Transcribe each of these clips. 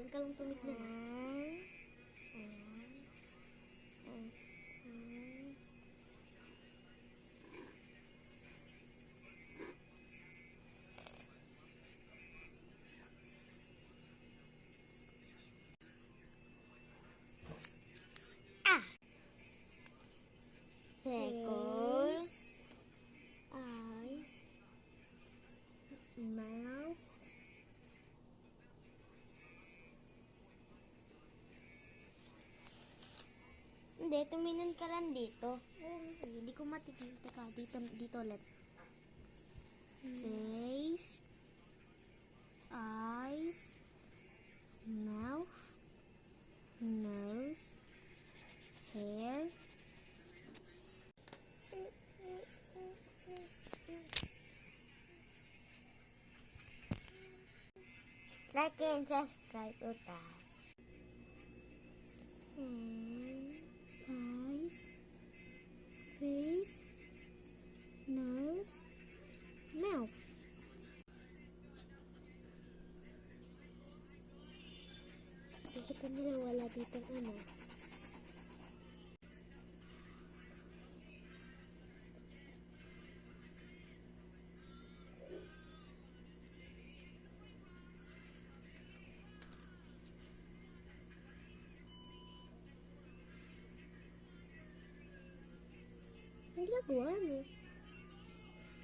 Diyan ka lang tumignan. Circles, eyes, mouth, hindi, tumingin ka lang dito. hindi ko matitigil. Teka, dito ulit. Face, eyes, mouth, nose, hair, Like and subscribe uta. eyes, face, nose, mouth. Nakita nila wala dito ano. Ang ginagawa mo?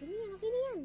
Ganyan, akin na yan.